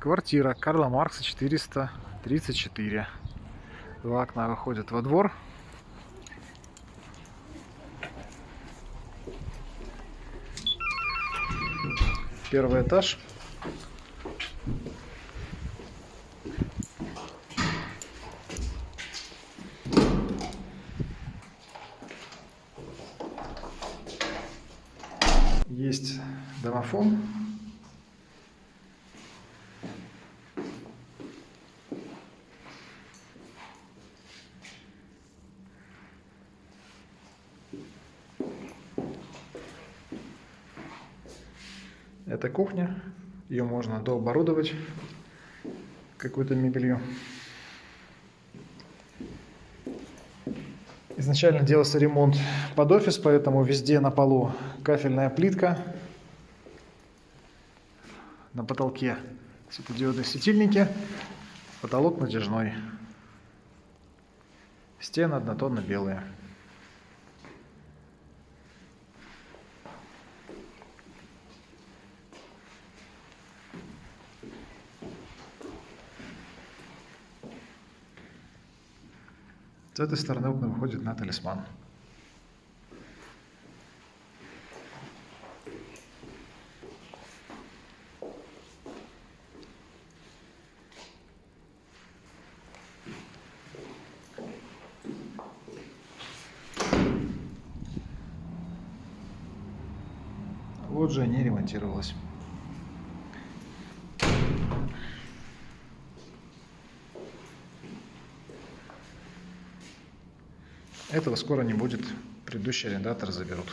Квартира Карла Маркса 434. Два окна выходят во двор. Первый этаж. Есть домофон. Это кухня. Ее можно дооборудовать какой-то мебелью. Изначально делался ремонт под офис, поэтому везде на полу кафельная плитка. На потолке светодиодные светильники. Потолок натяжной. Стены однотонно-белые. С этой стороны окна выходит на Талисман. Лоджия не ремонтировалась. Этого скоро не будет, предыдущий арендатор заберут.